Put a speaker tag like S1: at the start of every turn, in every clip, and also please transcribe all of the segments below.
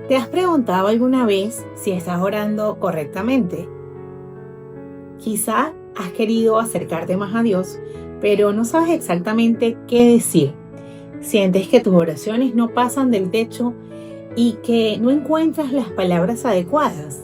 S1: ¿Te has preguntado alguna vez si estás orando correctamente? Quizá has querido acercarte más a Dios, pero no sabes exactamente qué decir. Sientes que tus oraciones no pasan del techo y que no encuentras las palabras adecuadas.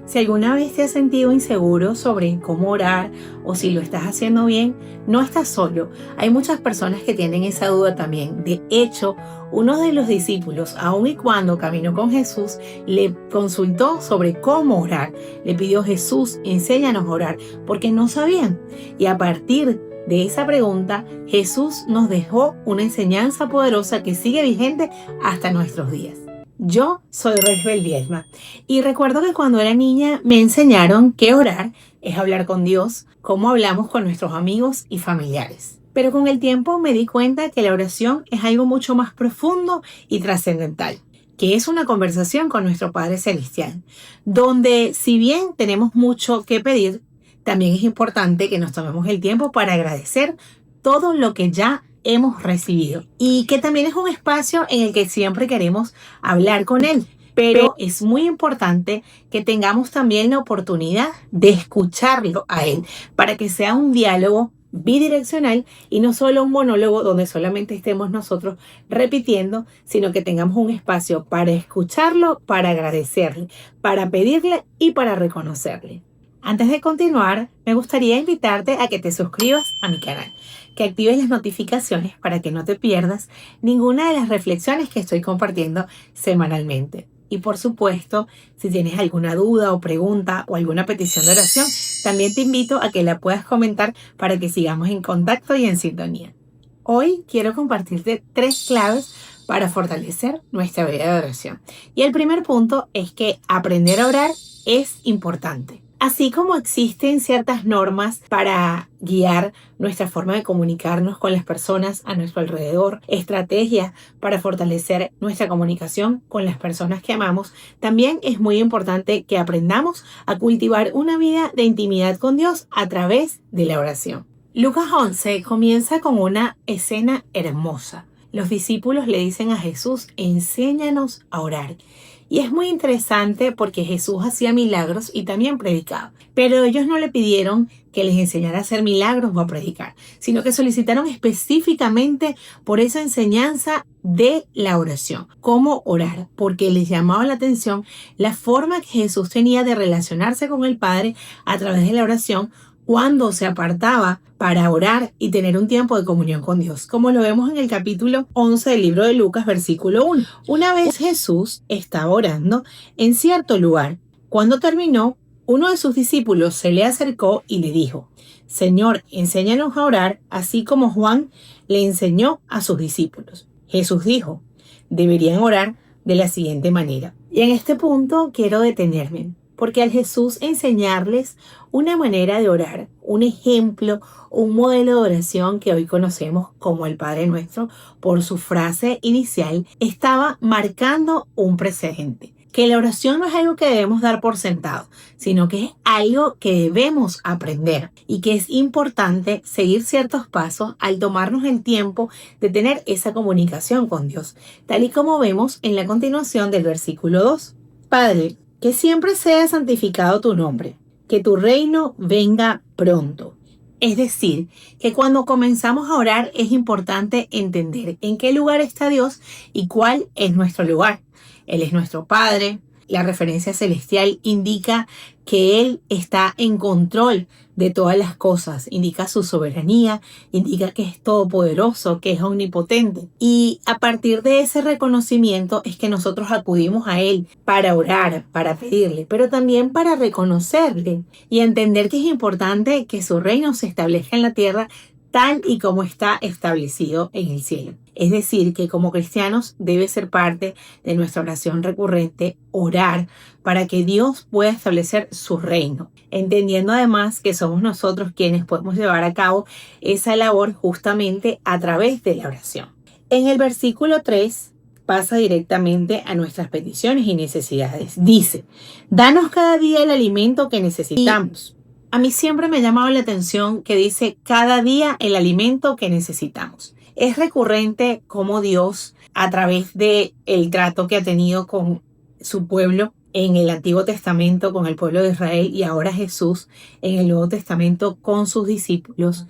S1: Si alguna vez te has sentido inseguro sobre cómo orar o si lo estás haciendo bien, no estás solo. Hay muchas personas que tienen esa duda también. De hecho, uno de los discípulos, aun y cuando caminó con Jesús, le consultó sobre cómo orar. Le pidió: Jesús, enséñanos a orar, porque no sabían. Y a partir de esa pregunta, Jesús nos dejó una enseñanza poderosa que sigue vigente hasta nuestros días. Yo soy Roisbel Viedma y recuerdo que cuando era niña me enseñaron que orar es hablar con Dios, como hablamos con nuestros amigos y familiares. Pero con el tiempo me di cuenta que la oración es algo mucho más profundo y trascendental, que es una conversación con nuestro Padre Celestial, donde si bien tenemos mucho que pedir, también es importante que nos tomemos el tiempo para agradecer todo lo que ya hemos recibido y que también es un espacio en el que siempre queremos hablar con Él. Pero es muy importante que tengamos también la oportunidad de escucharlo a Él para que sea un diálogo bidireccional y no solo un monólogo donde solamente estemos nosotros repitiendo, sino que tengamos un espacio para escucharlo, para agradecerle, para pedirle y para reconocerle. Antes de continuar, me gustaría invitarte a que te suscribas a mi canal, que actives las notificaciones para que no te pierdas ninguna de las reflexiones que estoy compartiendo semanalmente. Y por supuesto, si tienes alguna duda o pregunta o alguna petición de oración, también te invito a que la puedas comentar para que sigamos en contacto y en sintonía. Hoy quiero compartirte 3 claves para fortalecer nuestra vida de oración. Y el primer punto es que aprender a orar es importante. Así como existen ciertas normas para guiar nuestra forma de comunicarnos con las personas a nuestro alrededor, estrategias para fortalecer nuestra comunicación con las personas que amamos, también es muy importante que aprendamos a cultivar una vida de intimidad con Dios a través de la oración. Lucas 11 comienza con una escena hermosa. Los discípulos le dicen a Jesús: enséñanos a orar. Y es muy interesante porque Jesús hacía milagros y también predicaba. Pero ellos no le pidieron que les enseñara a hacer milagros o a predicar, sino que solicitaron específicamente por esa enseñanza de la oración, cómo orar, porque les llamaba la atención la forma que Jesús tenía de relacionarse con el Padre a través de la oración, cuando se apartaba para orar y tener un tiempo de comunión con Dios, como lo vemos en el capítulo 11 del libro de Lucas, versículo 1. Una vez Jesús estaba orando en cierto lugar. Cuando terminó, uno de sus discípulos se le acercó y le dijo: Señor, enséñanos a orar, así como Juan le enseñó a sus discípulos. Jesús dijo: deberían orar de la siguiente manera. Y en este punto quiero detenerme, porque al Jesús enseñarles una manera de orar, un ejemplo, un modelo de oración que hoy conocemos como el Padre Nuestro, por su frase inicial, estaba marcando un precedente. Que la oración no es algo que debemos dar por sentado, sino que es algo que debemos aprender y que es importante seguir ciertos pasos al tomarnos el tiempo de tener esa comunicación con Dios, tal y como vemos en la continuación del versículo 2. Padre, que siempre sea santificado tu nombre, que tu reino venga pronto. Es decir, que cuando comenzamos a orar es importante entender en qué lugar está Dios y cuál es nuestro lugar. Él es nuestro Padre. La referencia celestial indica que Él está en control de todas las cosas, indica su soberanía, indica que es todopoderoso, que es omnipotente. Y a partir de ese reconocimiento es que nosotros acudimos a Él para orar, para pedirle, pero también para reconocerle y entender que es importante que su reino se establezca en la tierra tal y como está establecido en el cielo. Es decir, que como cristianos debe ser parte de nuestra oración recurrente orar para que Dios pueda establecer su reino, entendiendo además que somos nosotros quienes podemos llevar a cabo esa labor justamente a través de la oración. En el versículo 3 pasa directamente a nuestras peticiones y necesidades. Dice: danos cada día el alimento que necesitamos. A mí siempre me ha llamado la atención que dice cada día el alimento que necesitamos. Es recurrente cómo Dios, a través de el trato que ha tenido con su pueblo en el Antiguo Testamento con el pueblo de Israel y ahora Jesús en el Nuevo Testamento con sus discípulos,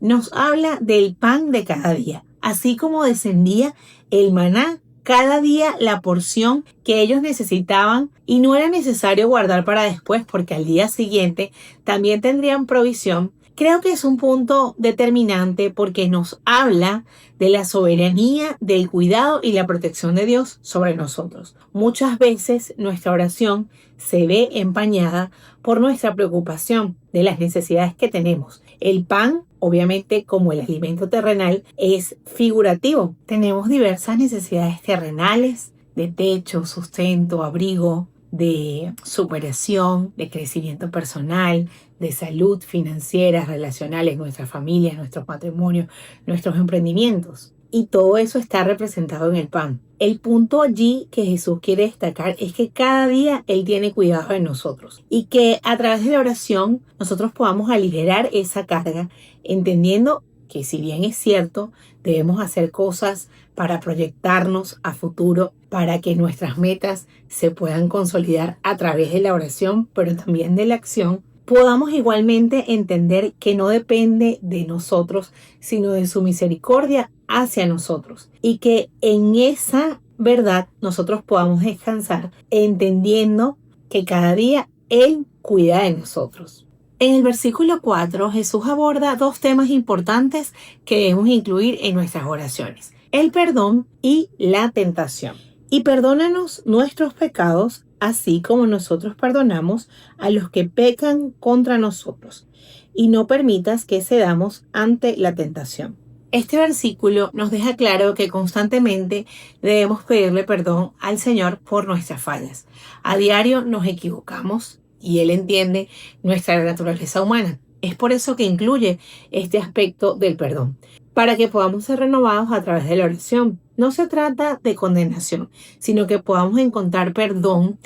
S1: nos habla del pan de cada día, así como descendía el maná cada día la porción que ellos necesitaban y no era necesario guardar para después porque al día siguiente también tendrían provisión. Creo que es un punto determinante porque nos habla de la soberanía, del cuidado y la protección de Dios sobre nosotros. Muchas veces nuestra oración se ve empañada por nuestra preocupación de las necesidades que tenemos. El pan, obviamente, como el alimento terrenal, es figurativo. Tenemos diversas necesidades terrenales de techo, sustento, abrigo, de superación, de crecimiento personal, de salud financiera, relacionales, nuestras familias, nuestros matrimonios, nuestros emprendimientos. Y todo eso está representado en el pan. El punto allí que Jesús quiere destacar es que cada día Él tiene cuidado de nosotros y que a través de la oración nosotros podamos aligerar esa carga, entendiendo que si bien es cierto, debemos hacer cosas para proyectarnos a futuro, para que nuestras metas se puedan consolidar a través de la oración, pero también de la acción, podamos igualmente entender que no depende de nosotros, sino de su misericordia hacia nosotros. Y que en esa verdad nosotros podamos descansar, entendiendo que cada día Él cuida de nosotros. En el versículo 4, Jesús aborda dos temas importantes que debemos incluir en nuestras oraciones: el perdón y la tentación. Y perdónanos nuestros pecados, así como nosotros perdonamos a los que pecan contra nosotros. Y no permitas que cedamos ante la tentación. Este versículo nos deja claro que constantemente debemos pedirle perdón al Señor por nuestras fallas. A diario nos equivocamos y Él entiende nuestra naturaleza humana. Es por eso que incluye este aspecto del perdón, para que podamos ser renovados a través de la oración. No se trata de condenación, sino que podamos encontrar perdón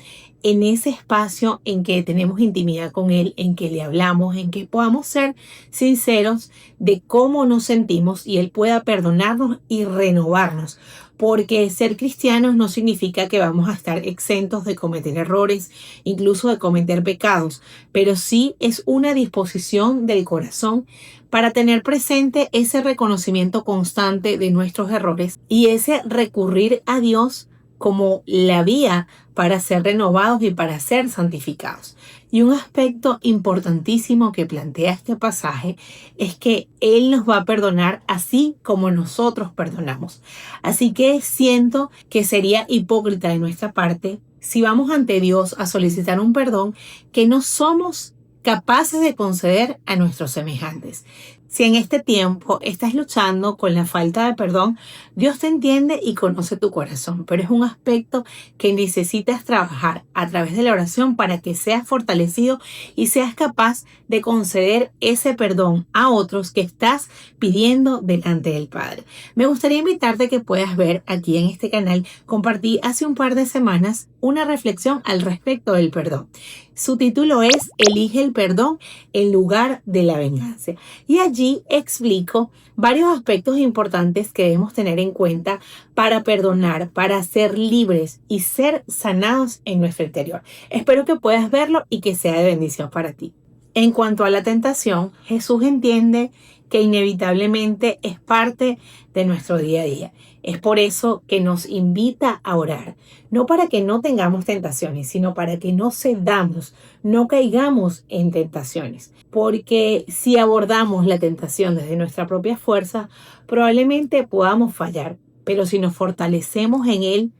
S1: en ese espacio en que tenemos intimidad con Él, en que le hablamos, en que podamos ser sinceros de cómo nos sentimos y Él pueda perdonarnos y renovarnos. Porque ser cristianos no significa que vamos a estar exentos de cometer errores, incluso de cometer pecados, pero sí es una disposición del corazón para tener presente ese reconocimiento constante de nuestros errores y ese recurrir a Dios como la vía para ser renovados y para ser santificados. Y un aspecto importantísimo que plantea este pasaje es que Él nos va a perdonar así como nosotros perdonamos. Así que siento que sería hipócrita de nuestra parte si vamos ante Dios a solicitar un perdón que no somos capaces de conceder a nuestros semejantes. Si en este tiempo estás luchando con la falta de perdón, Dios te entiende y conoce tu corazón, pero es un aspecto que necesitas trabajar a través de la oración para que seas fortalecido y seas capaz de conceder ese perdón a otros que estás pidiendo delante del Padre. Me gustaría invitarte a que puedas ver aquí en este canal, compartí hace un par de semanas una reflexión al respecto del perdón. Su título es Elige el perdón en lugar de la venganza. Y allí explico varios aspectos importantes que debemos tener en cuenta para perdonar, para ser libres y ser sanados en nuestro interior. Espero que puedas verlo y que sea de bendición para ti. En cuanto a la tentación, Jesús entiende que inevitablemente es parte de nuestro día a día. Es por eso que nos invita a orar, no para que no tengamos tentaciones, sino para que no cedamos, no caigamos en tentaciones. Porque si abordamos la tentación desde nuestra propia fuerza, probablemente podamos fallar. Pero si nos fortalecemos en Él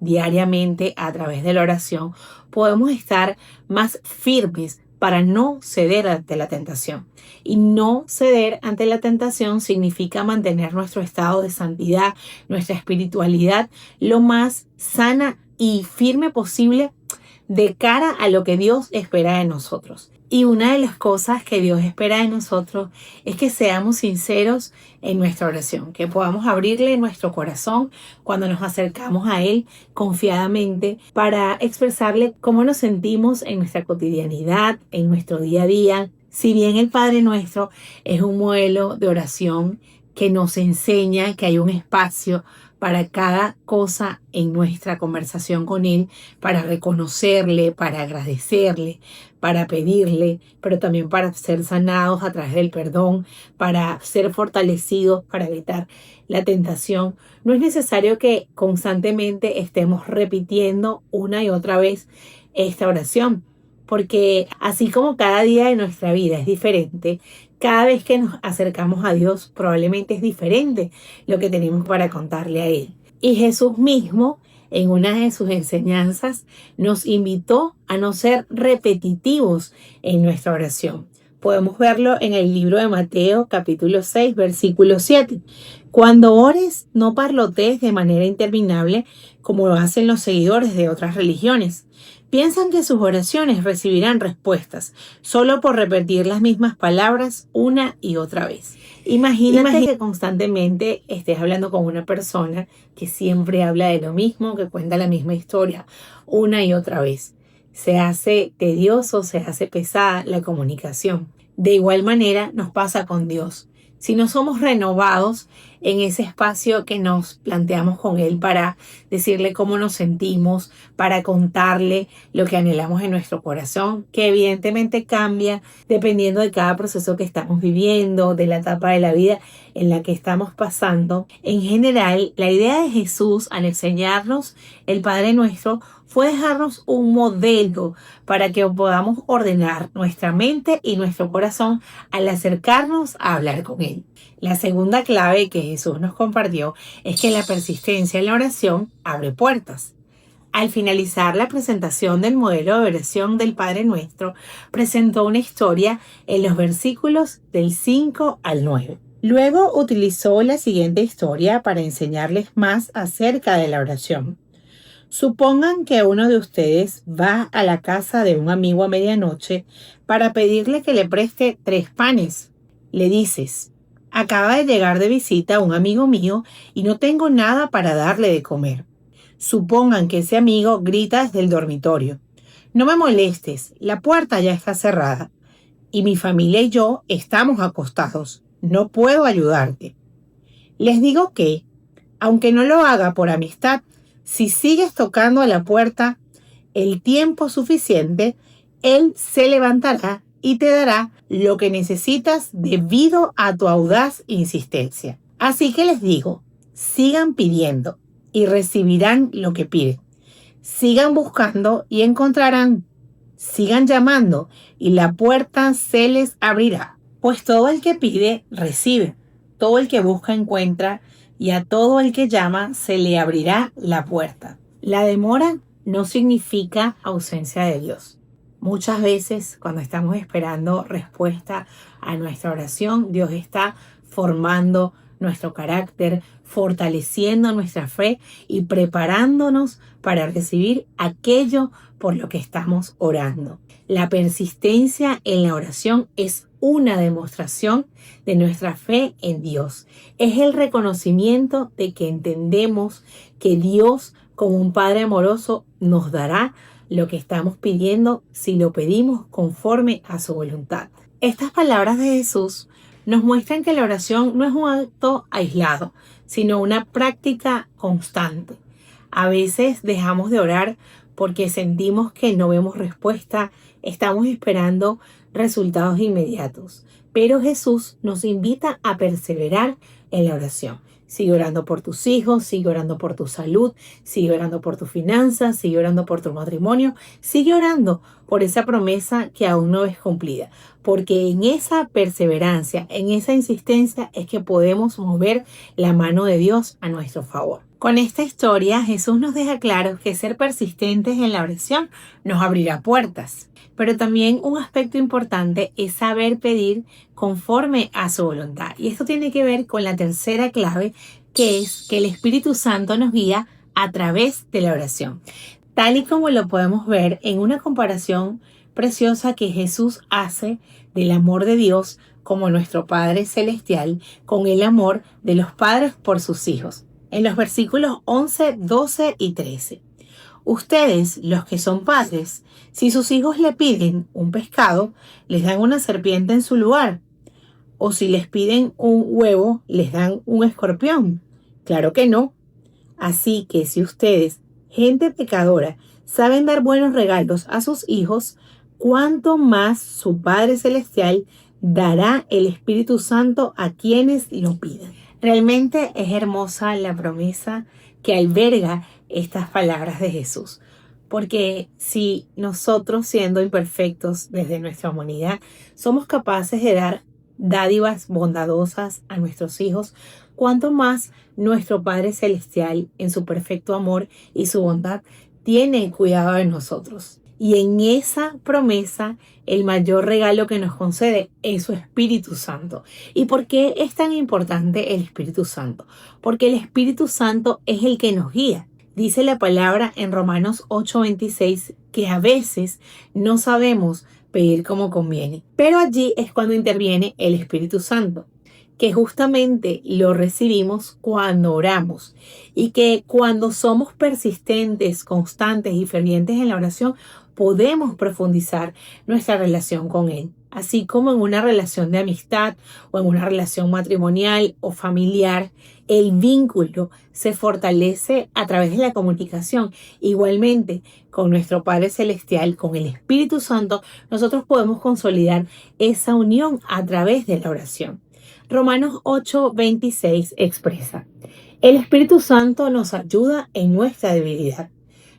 S1: diariamente a través de la oración, podemos estar más firmes para no ceder ante la tentación. Y no ceder ante la tentación significa mantener nuestro estado de santidad, nuestra espiritualidad lo más sana y firme posible de cara a lo que Dios espera de nosotros. Y una de las cosas que Dios espera de nosotros es que seamos sinceros en nuestra oración, que podamos abrirle nuestro corazón cuando nos acercamos a Él confiadamente para expresarle cómo nos sentimos en nuestra cotidianidad, en nuestro día a día. Si bien el Padre Nuestro es un modelo de oración que nos enseña que hay un espacio para cada cosa en nuestra conversación con Él, para reconocerle, para agradecerle, para pedirle, pero también para ser sanados a través del perdón, para ser fortalecidos, para evitar la tentación. No es necesario que constantemente estemos repitiendo una y otra vez esta oración, porque así como cada día de nuestra vida es diferente, cada vez que nos acercamos a Dios probablemente es diferente lo que tenemos para contarle a Él. Y Jesús mismo, en una de sus enseñanzas, nos invitó a no ser repetitivos en nuestra oración. Podemos verlo en el libro de Mateo, capítulo 6, versículo 7. Cuando ores, no parlotees de manera interminable como lo hacen los seguidores de otras religiones. Piensan que sus oraciones recibirán respuestas solo por repetir las mismas palabras una y otra vez. Imagínate que constantemente estés hablando con una persona que siempre habla de lo mismo, que cuenta la misma historia una y otra vez. Se hace tedioso, se hace pesada la comunicación. De igual manera nos pasa con Dios. Si no somos renovados en ese espacio que nos planteamos con Él para decirle cómo nos sentimos, para contarle lo que anhelamos en nuestro corazón, que evidentemente cambia dependiendo de cada proceso que estamos viviendo, de la etapa de la vida en la que estamos pasando. En general, la idea de Jesús al enseñarnos el Padre Nuestro fue dejarnos un modelo para que podamos ordenar nuestra mente y nuestro corazón al acercarnos a hablar con Él. La segunda clave que Jesús nos compartió es que la persistencia en la oración abre puertas. Al finalizar la presentación del modelo de oración del Padre Nuestro, presentó una historia en los versículos del 5 al 9. Luego utilizó la siguiente historia para enseñarles más acerca de la oración. Supongan que uno de ustedes va a la casa de un amigo a medianoche para pedirle que le preste 3 panes. Le dices: acaba de llegar de visita un amigo mío y no tengo nada para darle de comer. Supongan que ese amigo grita desde el dormitorio: no me molestes, la puerta ya está cerrada y mi familia y yo estamos acostados, no puedo ayudarte. Les digo que, aunque no lo haga por amistad, si sigues tocando a la puerta el tiempo suficiente, Él se levantará y te dará lo que necesitas debido a tu audaz insistencia. Así que les digo, sigan pidiendo y recibirán lo que piden. Sigan buscando y encontrarán. Sigan llamando y la puerta se les abrirá. Pues todo el que pide, recibe. Todo el que busca, encuentra. Y a todo el que llama se le abrirá la puerta. La demora no significa ausencia de Dios. Muchas veces cuando estamos esperando respuesta a nuestra oración, Dios está formando nuestro carácter, fortaleciendo nuestra fe y preparándonos para recibir aquello por lo que estamos orando. La persistencia en la oración es una demostración de nuestra fe en Dios. Es el reconocimiento de que entendemos que Dios, como un Padre amoroso, nos dará lo que estamos pidiendo si lo pedimos conforme a su voluntad. Estas palabras de Jesús nos muestran que la oración no es un acto aislado, sino una práctica constante. A veces dejamos de orar porque sentimos que no vemos respuesta, estamos esperando resultados inmediatos. Pero Jesús nos invita a perseverar en la oración. Sigue orando por tus hijos, sigue orando por tu salud, sigue orando por tus finanzas, sigue orando por tu matrimonio, sigue orando por esa promesa que aún no es cumplida. Porque en esa perseverancia, en esa insistencia es que podemos mover la mano de Dios a nuestro favor. Con esta historia, Jesús nos deja claro que ser persistentes en la oración nos abrirá puertas. Pero también un aspecto importante es saber pedir conforme a su voluntad. Y esto tiene que ver con la tercera clave, que es que el Espíritu Santo nos guía a través de la oración. Tal y como lo podemos ver en una comparación preciosa que Jesús hace del amor de Dios como nuestro Padre Celestial con el amor de los padres por sus hijos. En los versículos 11, 12 y 13. Ustedes, los que son padres, si sus hijos le piden un pescado, les dan una serpiente en su lugar. O si les piden un huevo, les dan un escorpión. Claro que no. Así que si ustedes, gente pecadora, saben dar buenos regalos a sus hijos, ¿cuánto más su Padre Celestial dará el Espíritu Santo a quienes lo pidan? Realmente es hermosa la promesa que alberga estas palabras de Jesús. Porque si nosotros, siendo imperfectos desde nuestra humanidad, somos capaces de dar dádivas bondadosas a nuestros hijos, cuánto más nuestro Padre Celestial, en su perfecto amor y su bondad, tiene cuidado de nosotros. Y en esa promesa, el mayor regalo que nos concede es su Espíritu Santo. ¿Y por qué es tan importante el Espíritu Santo? Porque el Espíritu Santo es el que nos guía. Dice la palabra en Romanos 8:26 que a veces no sabemos pedir como conviene. Pero allí es cuando interviene el Espíritu Santo, que justamente lo recibimos cuando oramos y que cuando somos persistentes, constantes y fervientes en la oración, podemos profundizar nuestra relación con Él. Así como en una relación de amistad o en una relación matrimonial o familiar, el vínculo se fortalece a través de la comunicación. Igualmente, con nuestro Padre Celestial, con el Espíritu Santo, nosotros podemos consolidar esa unión a través de la oración. Romanos 8:26 expresa: el Espíritu Santo nos ayuda en nuestra debilidad.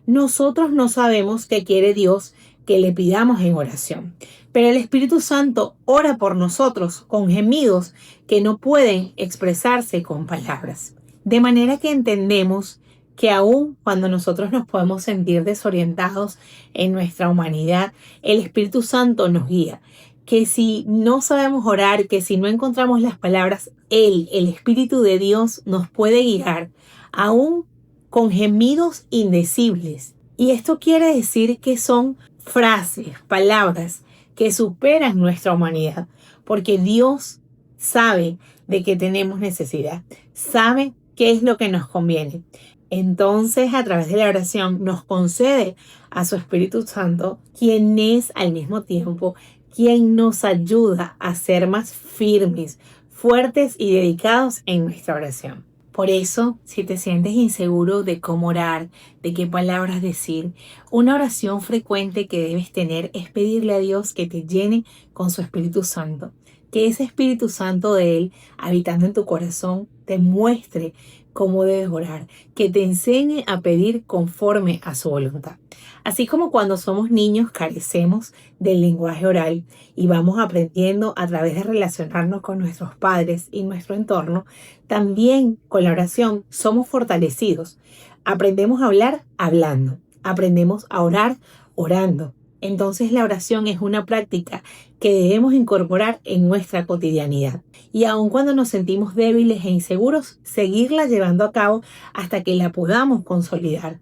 S1: Nosotros no sabemos qué quiere Dios que le pidamos en oración, pero el Espíritu Santo ora por nosotros con gemidos que no pueden expresarse con palabras. De manera que entendemos que aun cuando nosotros nos podemos sentir desorientados en nuestra humanidad, el Espíritu Santo nos guía. Que si no sabemos orar, que si no encontramos las palabras, Él, el Espíritu de Dios, nos puede guiar, aún con gemidos indecibles. Y esto quiere decir que son frases, palabras que superan nuestra humanidad, porque Dios sabe de qué tenemos necesidad, sabe qué es lo que nos conviene. Entonces, a través de la oración, nos concede a su Espíritu Santo, quien es al mismo tiempo quien nos ayuda a ser más firmes, fuertes y dedicados en nuestra oración. Por eso, si te sientes inseguro de cómo orar, de qué palabras decir, una oración frecuente que debes tener es pedirle a Dios que te llene con su Espíritu Santo. Que ese Espíritu Santo de Él, habitando en tu corazón, te muestre cómo debes orar, que te enseñe a pedir conforme a su voluntad. Así como cuando somos niños carecemos del lenguaje oral y vamos aprendiendo a través de relacionarnos con nuestros padres y nuestro entorno, también con la oración somos fortalecidos. Aprendemos a hablar hablando, aprendemos a orar orando. Entonces la oración es una práctica que debemos incorporar en nuestra cotidianidad. Y aun cuando nos sentimos débiles e inseguros, seguirla llevando a cabo hasta que la podamos consolidar.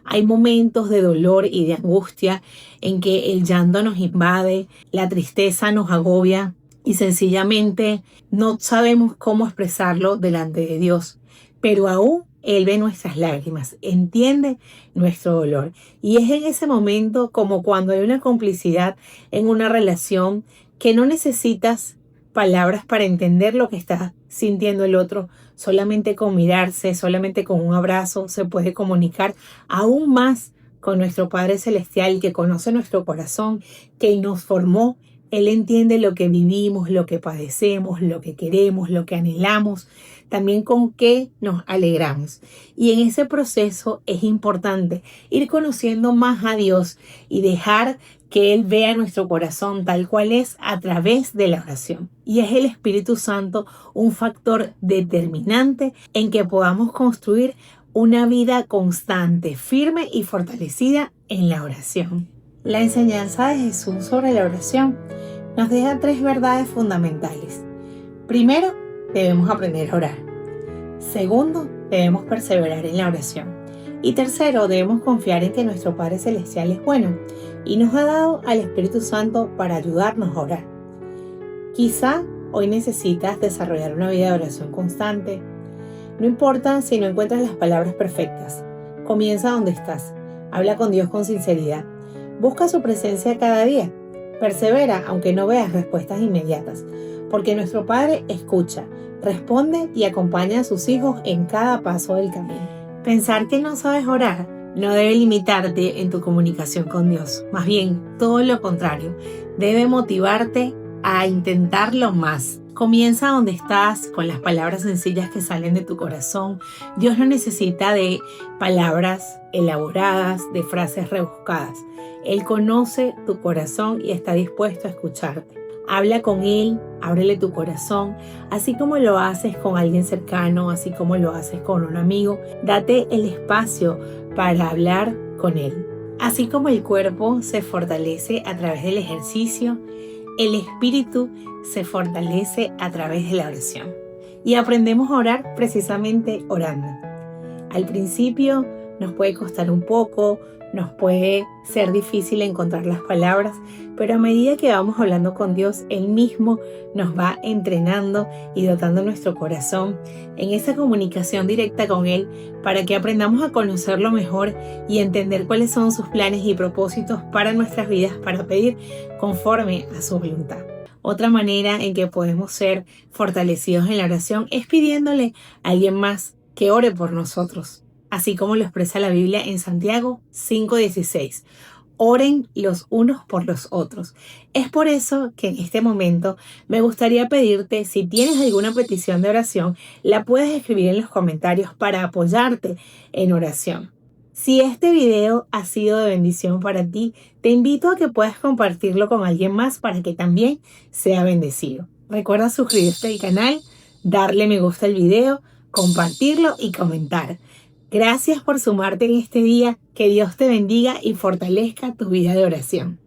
S1: Hay momentos de dolor y de angustia en que el llanto nos invade, la tristeza nos agobia y sencillamente no sabemos cómo expresarlo delante de Dios. Pero aún Él ve nuestras lágrimas, entiende nuestro dolor. Y es en ese momento como cuando hay una complicidad en una relación que no necesitas palabras para entender lo que está sintiendo el otro. Solamente con mirarse, solamente con un abrazo se puede comunicar aún más con nuestro Padre Celestial que conoce nuestro corazón, que nos formó. Él entiende lo que vivimos, lo que padecemos, lo que queremos, lo que anhelamos, también con qué nos alegramos. Y en ese proceso es importante ir conociendo más a Dios y dejar que Él vea nuestro corazón tal cual es a través de la oración. Y es el Espíritu Santo un factor determinante en que podamos construir una vida constante, firme y fortalecida en la oración. La enseñanza de Jesús sobre la oración nos deja 3 verdades fundamentales. Primero, debemos aprender a orar. Segundo, debemos perseverar en la oración. Y tercero, debemos confiar en que nuestro Padre Celestial es bueno y nos ha dado al Espíritu Santo para ayudarnos a orar. Quizá hoy necesitas desarrollar una vida de oración constante. No importa si no encuentras las palabras perfectas. Comienza donde estás. Habla con Dios con sinceridad. Busca su presencia cada día. Persevera aunque no veas respuestas inmediatas, porque nuestro Padre escucha, responde y acompaña a sus hijos en cada paso del camino. Pensar que no sabes orar no debe limitarte en tu comunicación con Dios. Más bien, todo lo contrario, debe motivarte a intentarlo más. Comienza donde estás, con las palabras sencillas que salen de tu corazón. Dios no necesita de palabras elaboradas, de frases rebuscadas. Él conoce tu corazón y está dispuesto a escucharte. Habla con Él, ábrele tu corazón, así como lo haces con alguien cercano, así como lo haces con un amigo. Date el espacio para hablar con Él. Así como el cuerpo se fortalece a través del ejercicio, el espíritu se fortalece a través de la oración. Y aprendemos a orar precisamente orando. Al principio nos puede costar un poco, nos puede ser difícil encontrar las palabras, pero a medida que vamos hablando con Dios, Él mismo nos va entrenando y dotando nuestro corazón en esa comunicación directa con Él para que aprendamos a conocerlo mejor y entender cuáles son sus planes y propósitos para nuestras vidas, para pedir conforme a su voluntad. Otra manera en que podemos ser fortalecidos en la oración es pidiéndole a alguien más que ore por nosotros. Así como lo expresa la Biblia en Santiago 5:16. Oren los unos por los otros. Es por eso que en este momento me gustaría pedirte, si tienes alguna petición de oración, la puedes escribir en los comentarios para apoyarte en oración. Si este video ha sido de bendición para ti, te invito a que puedas compartirlo con alguien más para que también sea bendecido. Recuerda suscribirte al canal, darle me gusta al video, compartirlo y comentar. Gracias por sumarte en este día. Que Dios te bendiga y fortalezca tu vida de oración.